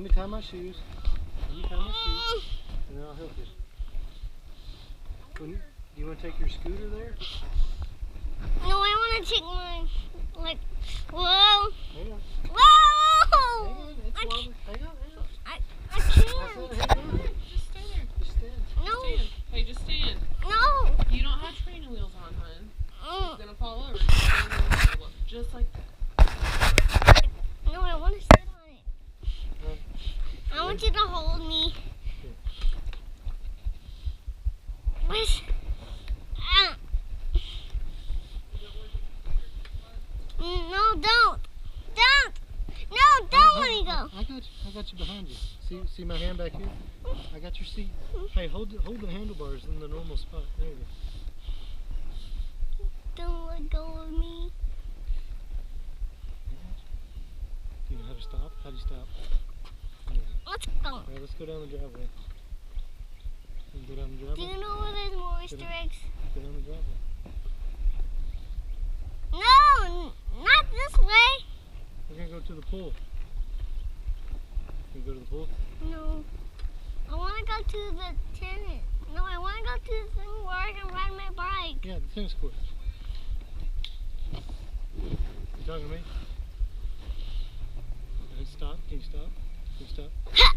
me tie my shoes. Let me tie my shoes, and then I'll help you. Do you want to take your scooter there? No, I want to take my, whoa. Hang on. Whoa! Hang on, it's wobbly. Hang on. I I can't. said hang on. Just stay there. Just stand. No. Stand. Hey, just stand. No. You don't have training wheels on, hun. It's gonna fall over. Just like that. No, I want to sit on it. Huh? I want you to hold me. Where's... No, don't. Don't. No, don't let me go. I got you behind you. See my hand back here? I got your seat. Hey, hold the handlebars in the normal spot. There you go. Don't let go of me. Do you know how to stop? How do you stop? There you go. Let's go. All right, let's go down the driveway. Go down the Do driveway. you know where there's more Easter eggs? Go down the driveway. No, not this way. We're gonna go to the pool. Can you go to the pool? No. I want to go to the tennis. No, I want to go to the thing where I can ride my bike. Yeah, the tennis court. You talking to me? All right, stop. Can you stop? Can you stop? Ha!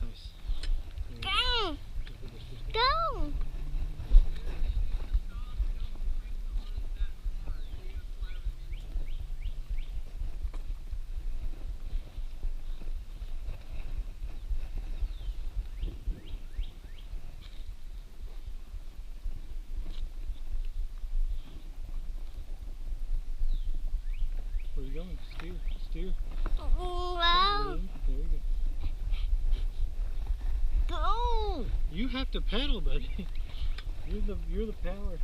Nice. Go. Go. Where are you going? Steer. Wow. There we go. Go. You have to pedal, buddy. You're the power.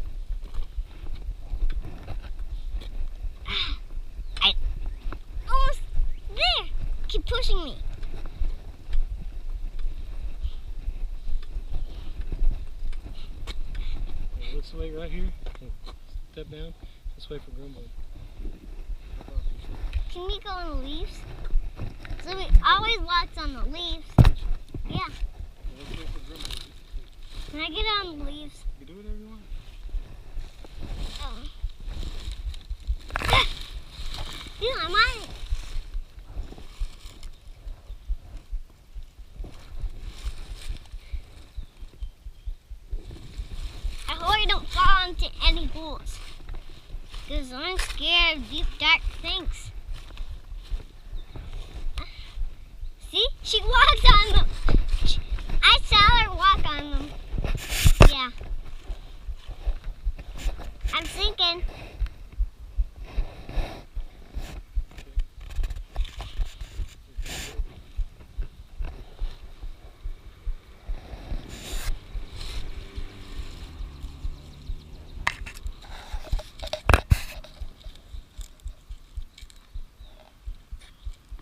I almost there. Keep pushing me. Let's wait right here. Step down. Let's wait for Grumbling. Can we go on the leaves? So we always walks on the leaves. Yeah. Let's wait for Grumbling. Can I get on the leaves? You can do whatever you want. Dude, I might. I hope I don't fall into any holes. Because I'm scared of deep, dark things. See? She walks on them. I saw her walk on them. Yeah. I'm sinking.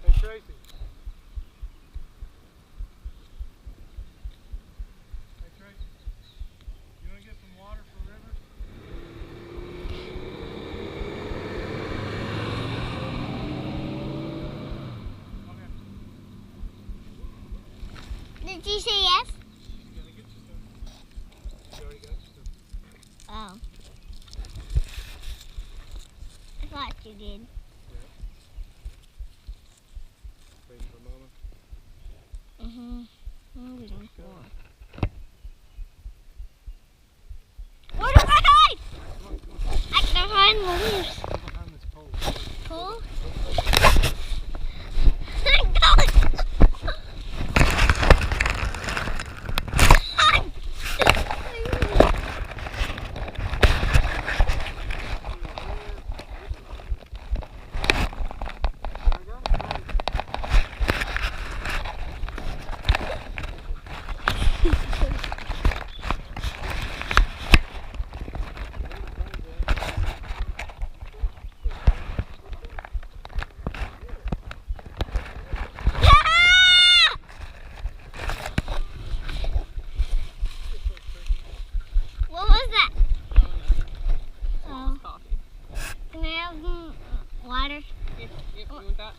Hey Tracy. Hey Tracy. You want to get some water for River? Okay. Did you say yes? She's gonna get you some. She already got you some. Oh. I thought you did. Waiting for Mama. I'm waiting Go. for. Where do I hide? Come on, come on. I can hide in the leaves. Go behind this pole. Cool. I'm going. What was that? Oh. Coffee. Can I have water? You want that?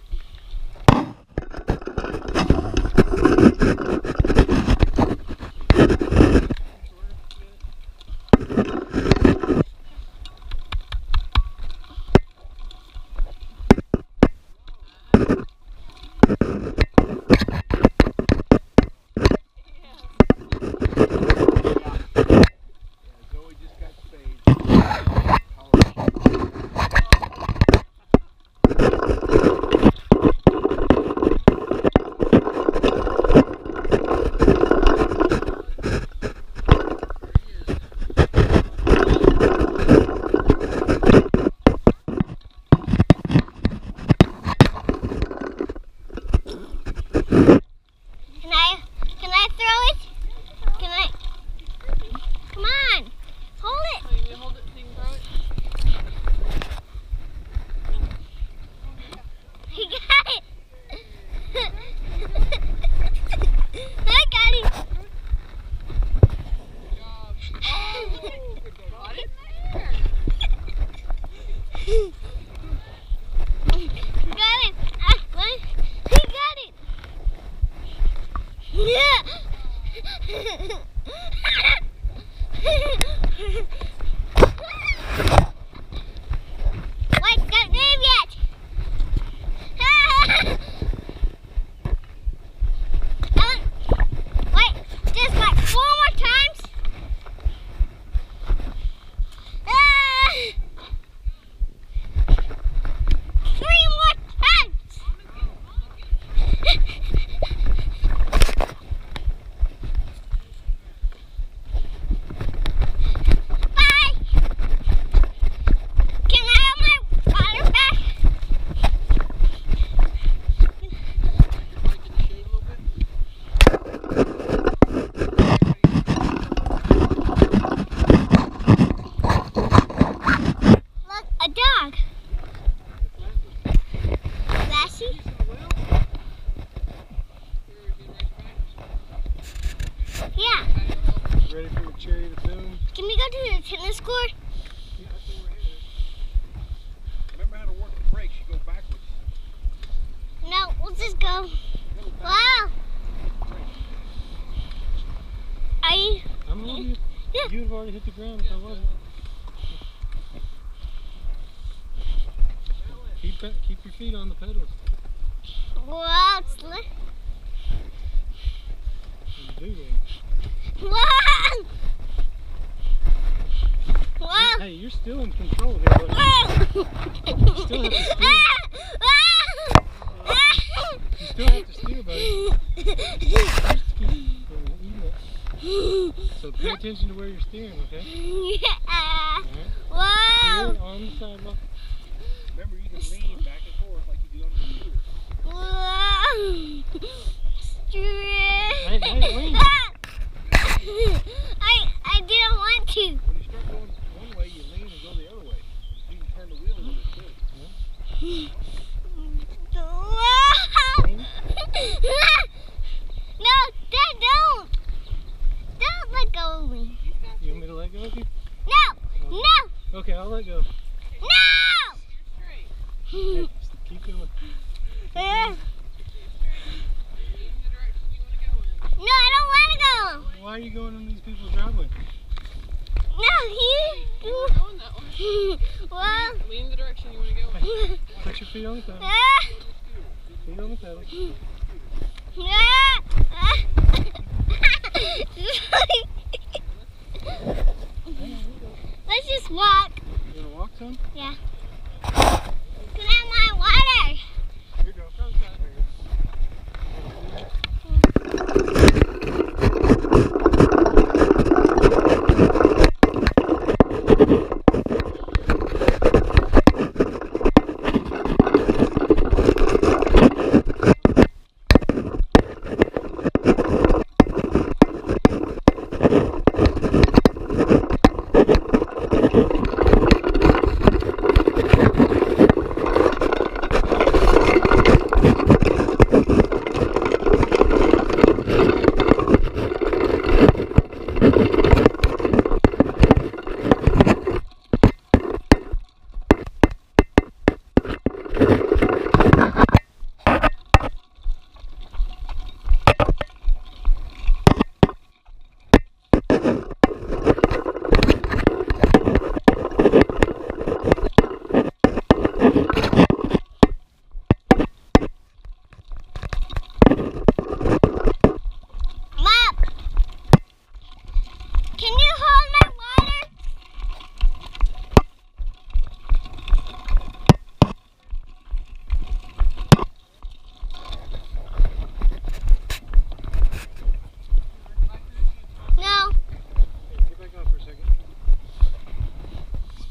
already hit the ground if I wasn't. Keep your feet on the pedals. Whoa, it's You do that. Whoa! Whoa! Hey, you're still in control here, buddy. You still have to steer. You still have to steer, buddy. Just keep eating it. So pay attention to where you're steering, okay? Yeah. Right. Steer Whoa! on the sidewalk. Remember, you can lean back and forth like you do on the computer. Whoa! Hey, lean. I didn't want to. When you start going one way, you lean and go the other way. You can turn the wheel a little bit too. Whoa! No, Dad, don't. Don't let go of me. You want me to let go of you? No, no, Okay, I'll let go. no! Hey, just keep going. No, I don't want to go. Why are you going in these people's driveway? No, you. We're going that way. Well. Lean the direction you want to go in. Put your feet on the pedal. Feet on the pedal. Let's just walk. You want to walk some? Yeah. Can I have my water? Here you go. Go inside.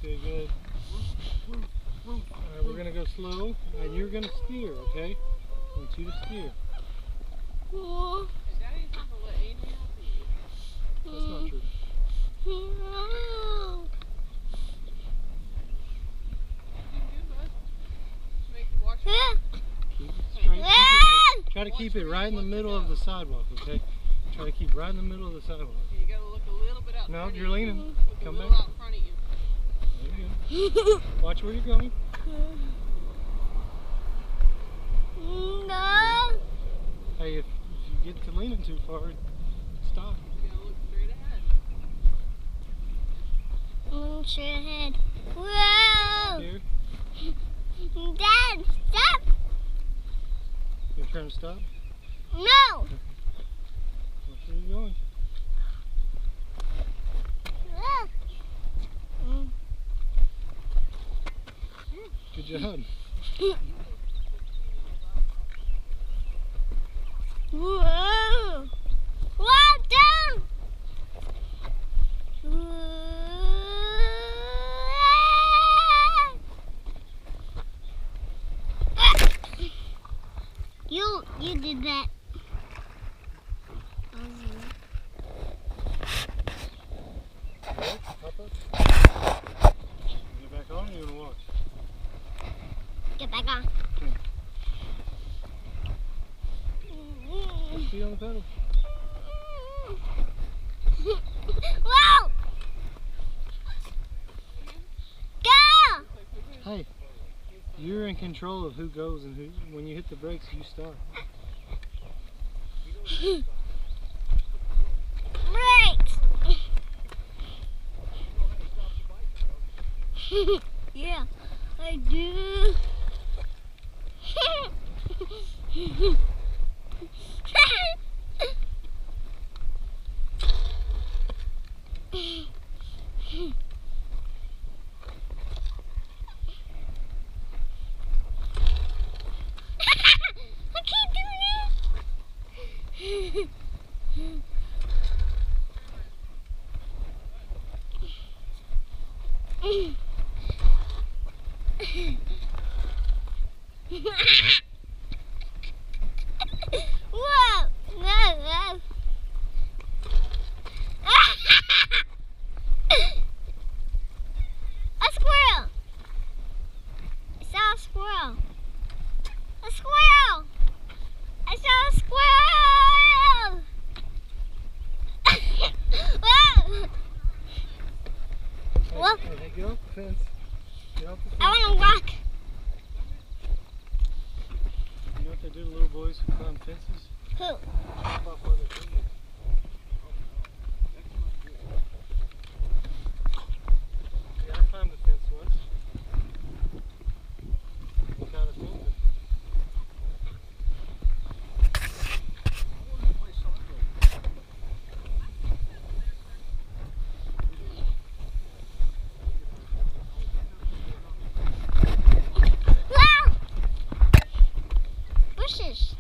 There you slow, and you're going to steer, okay? I want you to steer. Daddy's not gonna let Adrian help you. That's not true. You did good, bud. Make you watch it. Keep it straight. Hey, try to keep it right in the middle of the sidewalk, okay? Try to keep right in the middle of the sidewalk. You gotta look a little bit out No, front you're of you. leaning. Look Come a back. little out in front of you. There you go. Watch where you're going. No. Hey, if you get to leaning too far, stop. You gotta look straight ahead. Look straight ahead. Whoa. Here. Dad, stop. You're trying to stop? No. Watch where you're going. Good job. Whoa! Whoa, down! You did that. Hop up. Get back on or you want to walk? Get back on. Put your feet on the pedal. Whoa! Go! Hey, you're in control of who goes and who. When you hit the brakes, you stop. Brakes! Yeah, I do. I can't do it. Whoa! Whoa! Whoa! A squirrel! I saw a squirrel! A squirrel! I saw a squirrel! Whoa! Whoa! Hey, get off the fence. Get off the fence. I want to walk. You know what they do to little boys who climb fences? Who? Chop off one of their fingers. Yeah, I climbed the fence once. Without a finger. Wow! Bushes.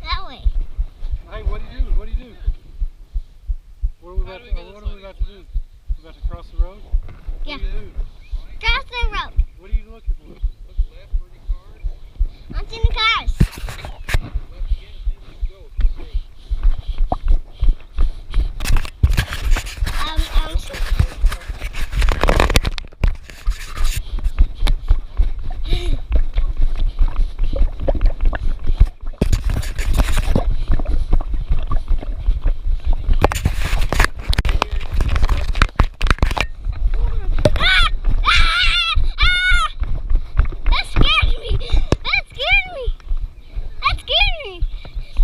That way. Hey, what do you do? What do you do? What are we about to do? We're about to cross the road? Yeah. What do you do? Cross the road. What are you looking for? Look left for any cars. I'm seeing the cars. Left again, then you go. Keep going. That scared me. That scared me. That scared me.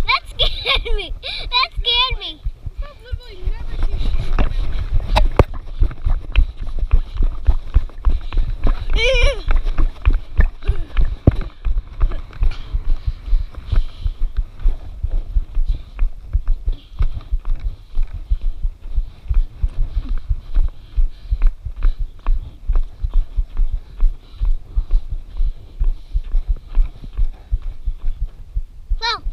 That scared me. That scared me. I've literally never seen shit. Well.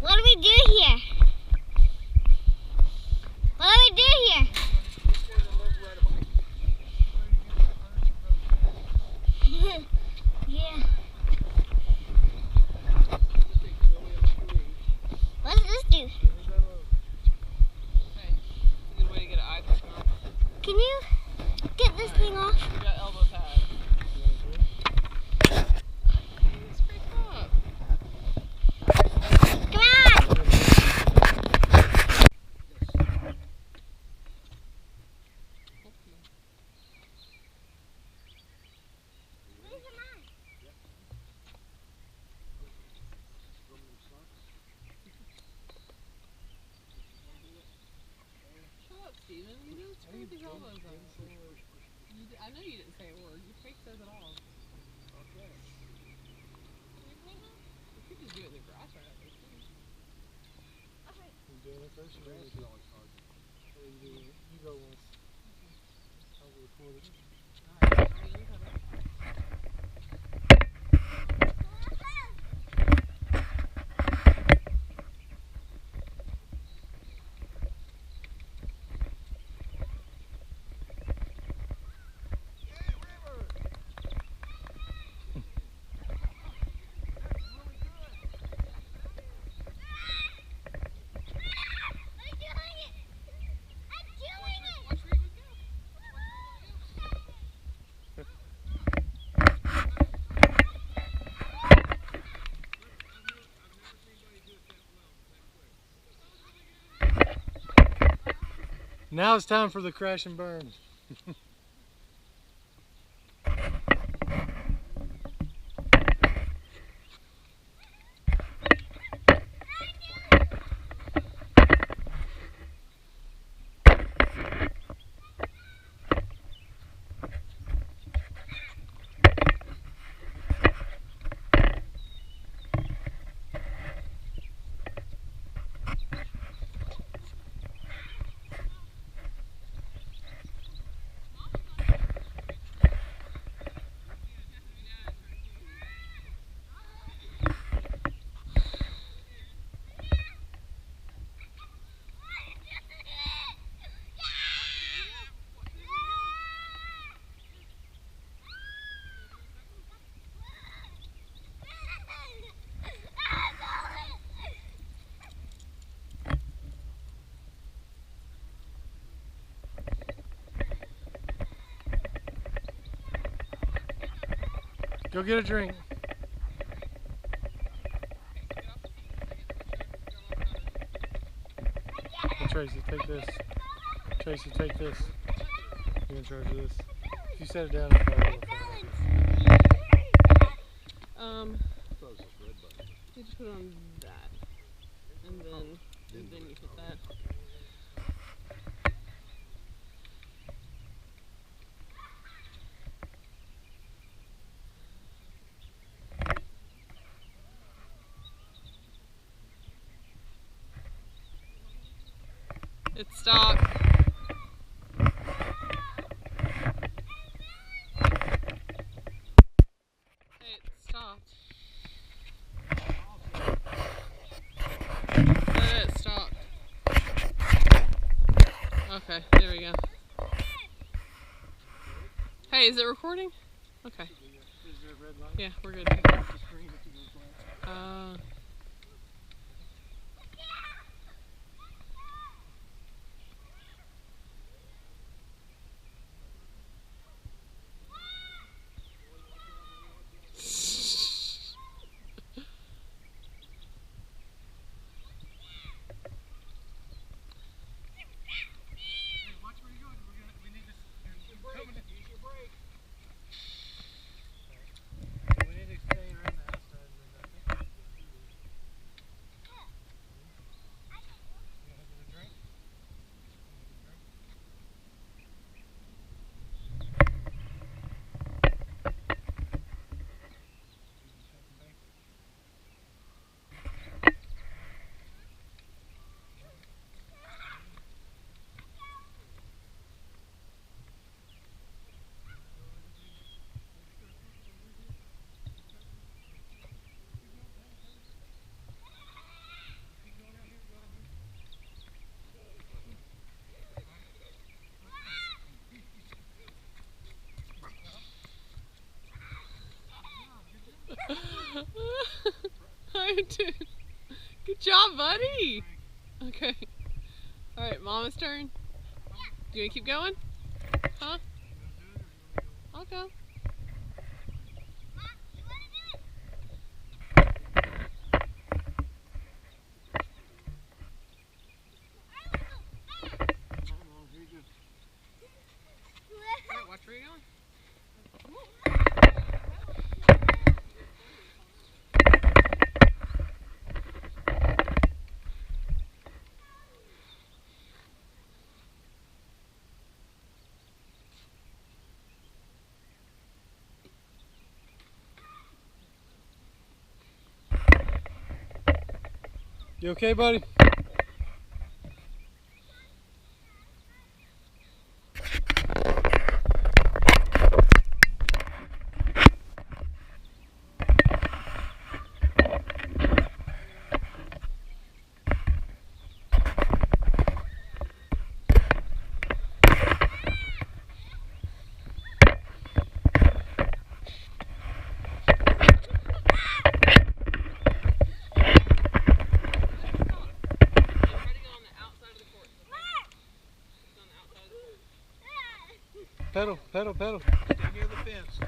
What do we do here? What do we do here? Yeah. What does this do? Hey, it's a good way to get an eye picture. Can you get this thing off? We got elbow pads. It's picked up. Come on! all those I know you didn't say a word. Your face says it all. Okay. You could just do it in the grass right out there, too. You doing it first? Grass is always hard. Or you do it? You go once. I'll record it. Alright, are you in cover? Now it's time for the crash and burn. Go get a drink. Hey, Tracy, take this. Tracy, take this. You're in charge of this. If you set it down, I'll probably go Close this red button. You just put it on that. And then you hit that. It stopped. Hey, it stopped. It stopped. Okay, there we go. Hey, is it recording? Okay. Is there a red light? Yeah, we're good. Dude. Good job, buddy. Okay. Alright, Mama's turn. Do you want to keep going? Huh? I'll go. Alright, watch where you're going. You okay, buddy? Pedal, pedal, pedal. Stay near the fence.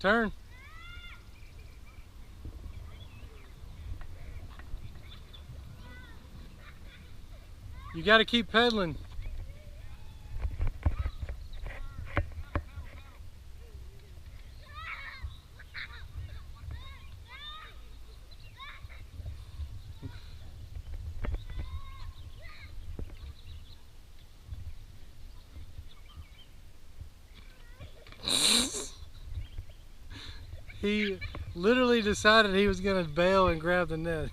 Turn. You got to keep pedaling. He literally decided he was going to bail and grab the net.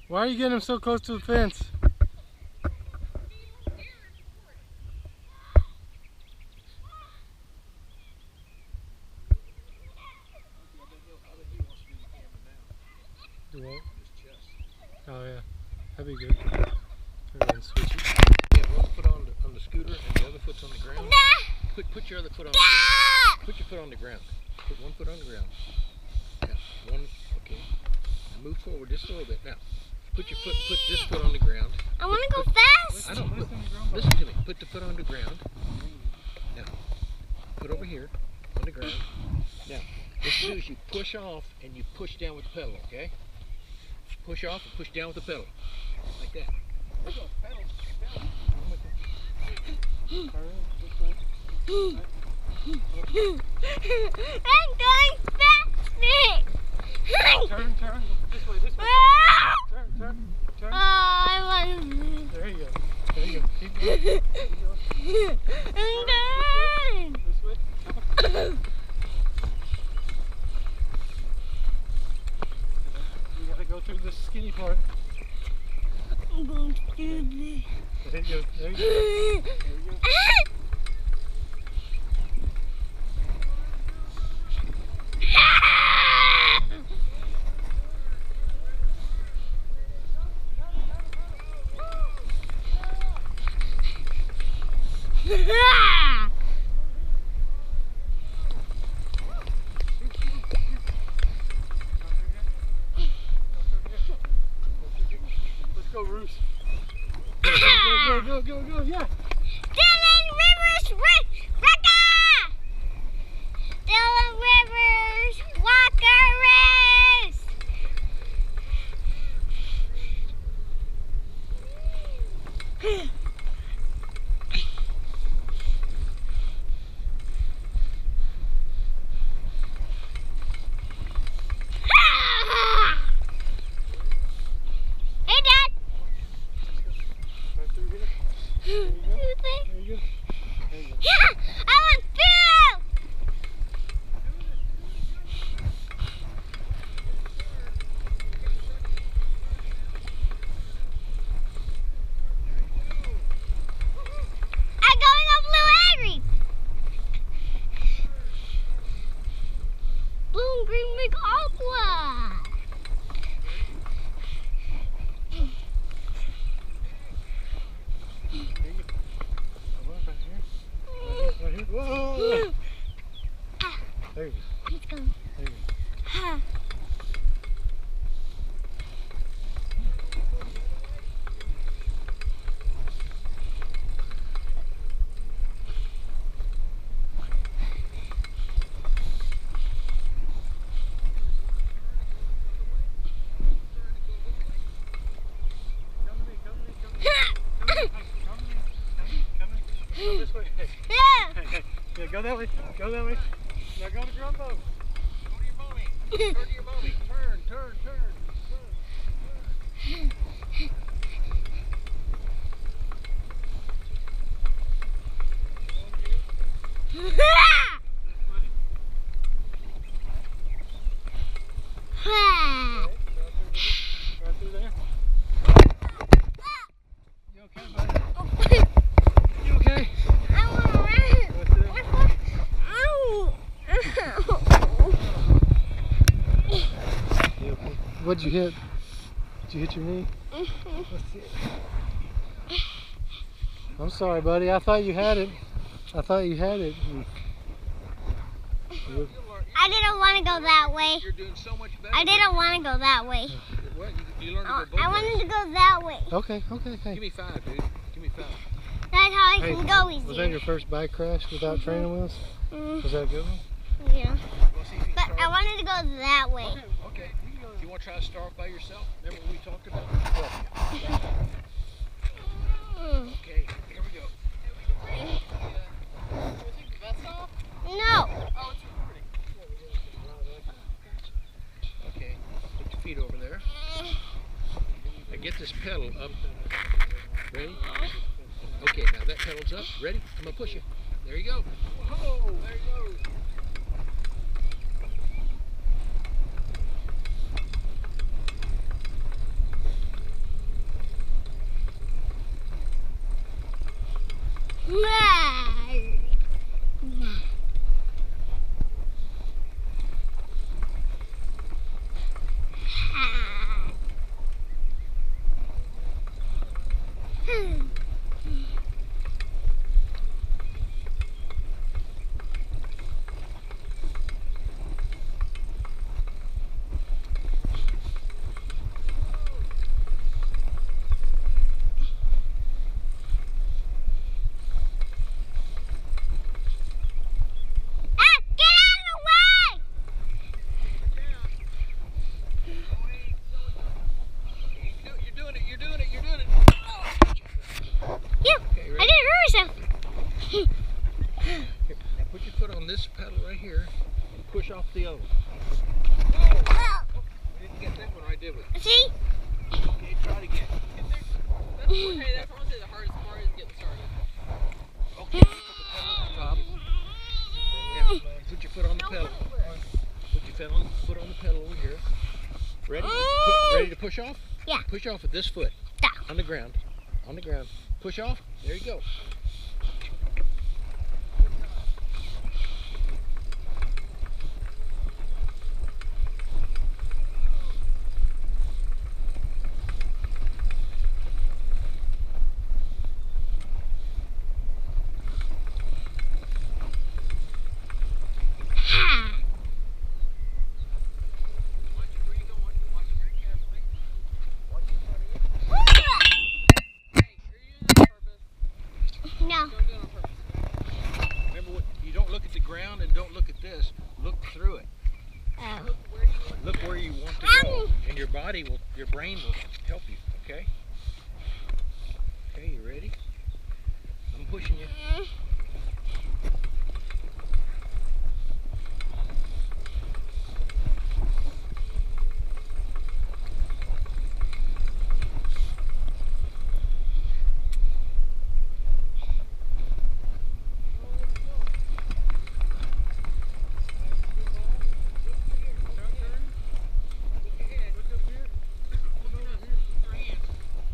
Why are you getting him so close to the fence? Do what? Oh yeah, that'd be good. Everyone switch it. Yeah, one foot on the scooter and the other foot's on the ground. Put your other foot on the ground. Put your foot on the ground. Put one foot on the ground. Now, one, okay. Now move forward just a little bit. Now, put this foot on the ground. I want to go fast. I don't, listen to me. Put the foot on the ground. Now, put over here on the ground. Now, as soon as you push off and you push down with the pedal, okay? Push off and push down with the pedal. Like that. There you go. Pedal. I'm going fast. Turn. This way. Turn. Oh, I want. There you go. Keep going. I'm going. This way. skinny part. I'm going to do this. There you go. There you go. There you go. Let's go, Roos. Go, yeah. Dylan Rivers Walker! Dylan Rivers Walker race! Hey, Dad! Right through here. There you go. There you go. There you go. Yeah! I want Phil! I'm going on Blue Agri! Blue and green make aqua! There you go. Come on, back here. Right here. Whoa! There you go. Let's go. There you go. Ha. Go this way. Hey, Yeah. hey. Yeah, go that way. Go that way. Now go to Grumbo. Go to your mommy. Turn to your mommy. Turn. Right through there. You okay, buddy? You okay? I want to run. Go through there. You okay? What'd you hit? Did you hit your knee? Let's see. I'm sorry, buddy. I thought you had it. I thought you had it. I didn't want to go that way. You're doing so much better. I didn't want to go that way. What? You learned to go both I ways. wanted to go that way. Okay. Give Hey. me 5, dude. Give me 5. That's how I Hey, can go Was that easier. your first bike crash without training wheels? Was that a good one? Yeah. Well, see if you But start. I wanted to go that way. Okay. You want to try to start by yourself? Remember what we talked about? Okay. Here we go. No. Okay. Put your feet over there. Now get this pedal up. Ready? Okay. Now that pedal's up. Ready? I'm gonna push you. There you go. Whoa! There you go. This pedal right here and push off the other one. I didn't get that one right, did we? See? Okay, try it again. That's honestly the hardest part is getting started. Okay, put the pedal on the top. Yeah, put your foot on the pedal. Put your foot on the pedal over here. Ready? Ready to push off? Yeah. Push off with this foot. Down. On the ground. On the ground. Push off. There you go. Ha! Watch where you're going. Watch very carefully. Watch in front of you. Hey, are you doing that on purpose? No. Don't do it on purpose. Remember, you don't look at the ground and don't look at this. Look through it. Oh. Look where you want. Look where you want to go, and your body will, your brain will help you. Okay. Okay, you ready? I'm pushing you.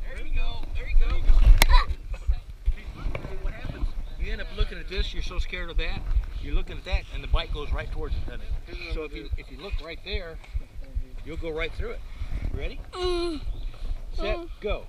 There you go. There you go. Hey, what happens? You end up looking at this. You're so scared of that. You're looking at that, and the bike goes right towards it, doesn't it? So if you look right there, you'll go right through it. Ready? Set. Go.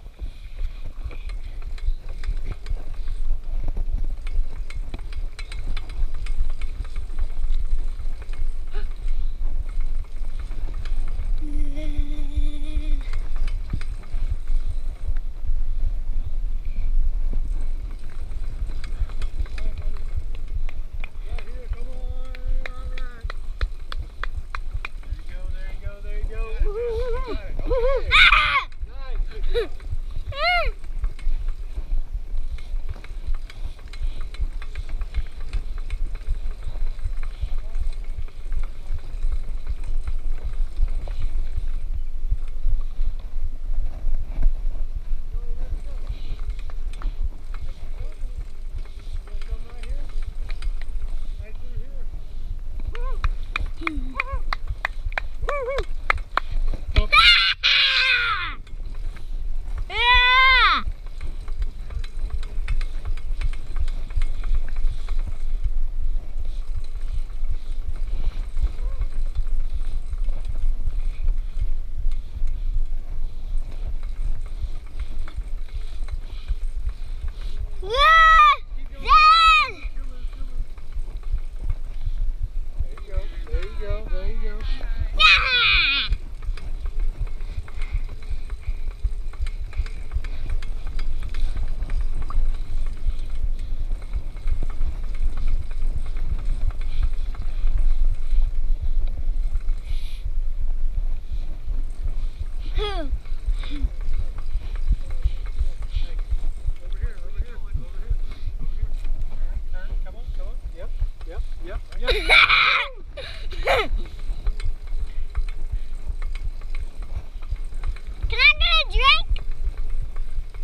Can I get a drink?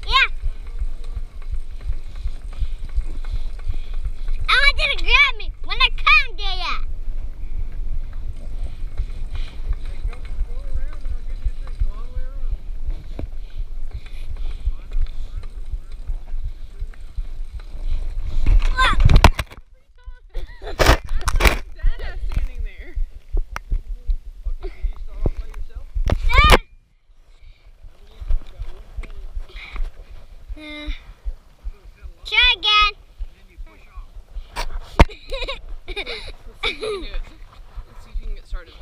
Yeah. I want you to grab me when I come to ya. Dada standing there. Try again. Let's see if you can do it. Let's see if you can get started.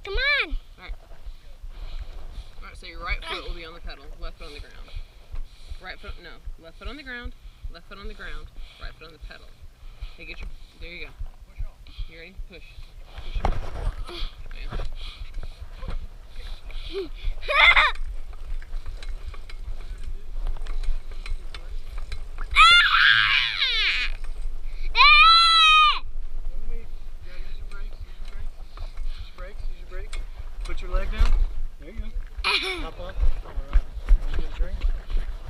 Come on. Alright, so your right foot will be on the pedal, left foot on the ground. Right foot, no. Left foot on the ground, left foot on the ground, right foot on the pedal. Okay, get your, there you go. You ready? Push. Push. Bam. Put your leg down. There you go. Hop up. All right. Want to get a drink?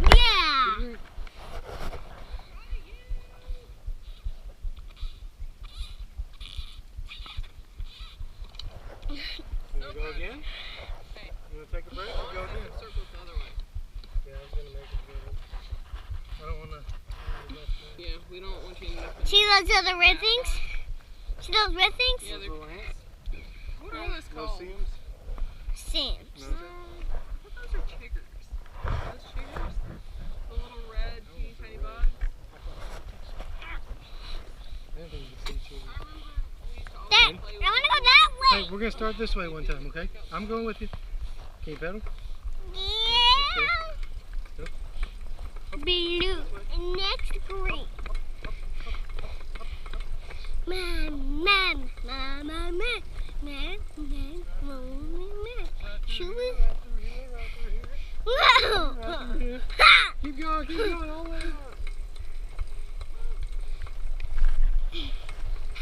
Yeah. Get a drink. Yeah, we don't want you to end up in. See those other red things? See those red things? Yeah, Those little ants? what are those Little called? seams? Sands. No. I thought those are chiggers. Are those chiggers? The little red, teeny tiny bugs. I think you can see chiggers. I remember we used to always Dad, play I with want to go that way. Hey, we're gonna start this way one time, okay? I'm going with you. Can you pedal? Yeah. Go. Blue. Next green. Mom, mom, mom, mom, mom, mom, mom. Shoo. Whoa. Right through here. Ha! Keep going all the way up.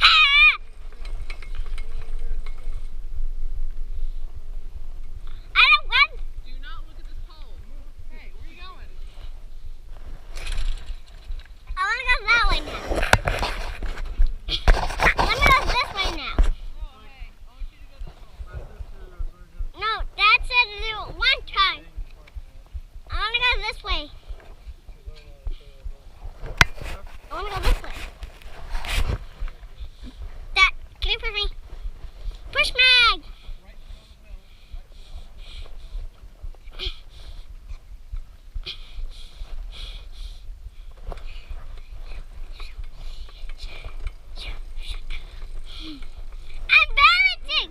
Ha! I don't want. Do not look at this pole. Hey, where are you going? I want to go that way now. Let me go this way now. No, hey, I want you to go this way. No, Dad said to do it one time. I want to go this way. I want to go this way. Dad, can you push me? Push Mag! I'm balancing!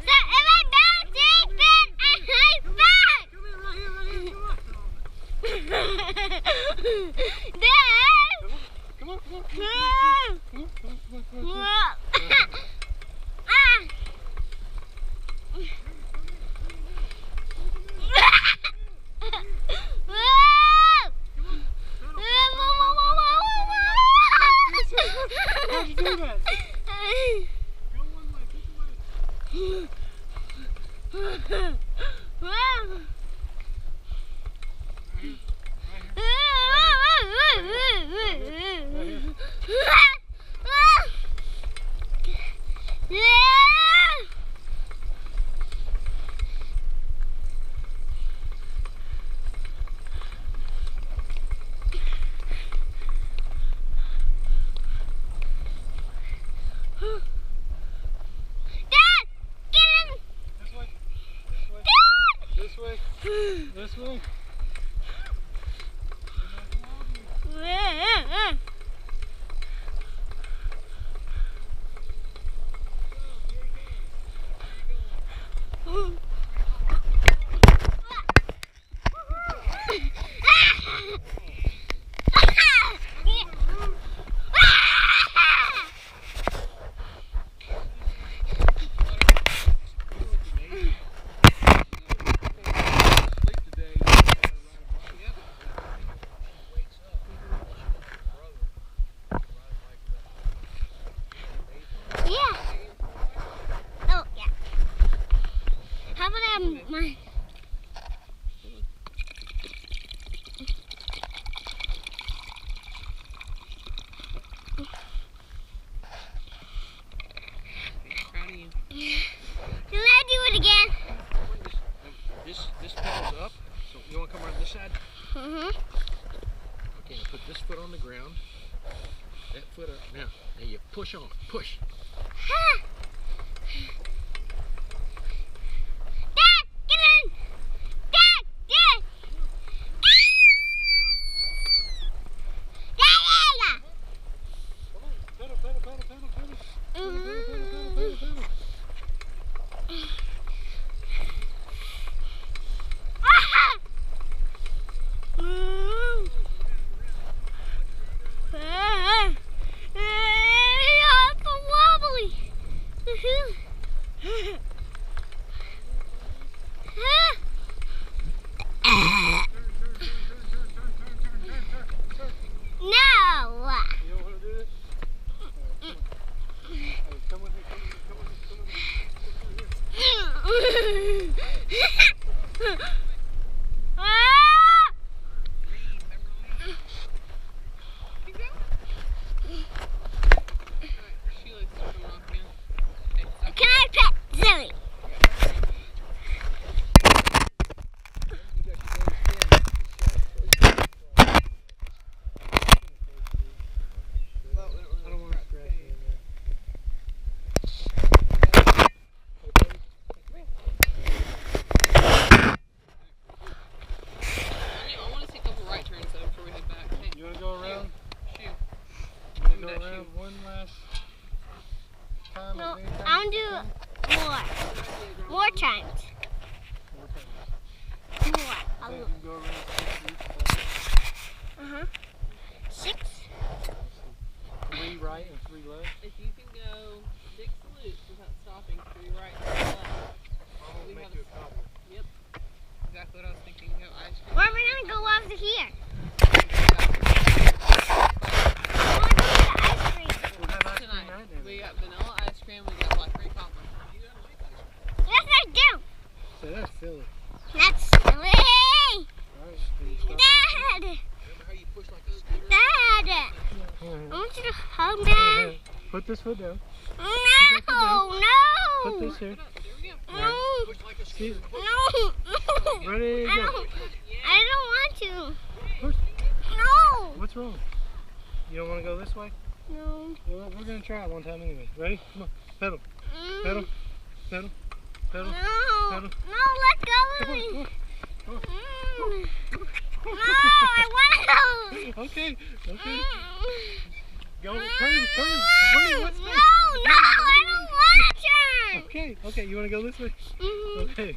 So if I'm balancing, then I'm back! Come here, right here, come on. Dad! Come on, come on, come on. Ah! Come on, come on, come on, come on. Ah! How'd you do that? Go one way, pick away. Dad, get him! This way, Dad! this way, this way. Yeah. Oh, yeah. How about I have my... Proud of you. Can I do it again? This pedal's up, so you want to come around this side? Mm-hmm. Okay, now put this foot on the ground. That foot up. Now you push on. Push. Dad, get in! Dad! Dad! Dad! Pedal, pedal, pedal, pedal, pedal. Pedal, pedal, pedal, pedal, pedal. It's so wobbly. have one last time? No, of any time? I'm gonna do more. More times. More times. More. So you can go around 6 loops. Uh-huh. 6. 3 right and 3 left. If you can go 6 loops without stopping, 3 right, 3 left. I'll We make have you a- a copy. Exactly what I was thinking. Go ice cream. Where are we gonna go after here? We'll have ice cream Tonight, right now. we got vanilla ice cream, we got blackberry cobbler. You gotta make ice cream. Yes, I do. So that's silly. That's silly. Alright, can you stop Dad. Remember how you push like a scooter? Dad. that? I want you to hug Dad. Put this foot down. No. Put this here. There we go. No. Push like a See, scooter. No. ready, I go. don't want to. Push. No. What's wrong? You don't want to go this way? No. Well, we're going to try it one time anyway. Ready? Come on. Pedal. Pedal. Pedal. Pedal. No. Pedal. No, let go Come of me. on, come on. No, I want to. Okay. Okay. Mm. Go. Turn. Turn. Wait, what's No, that? I don't want to turn. Okay. Okay. You want to go this way? Mhm. Okay.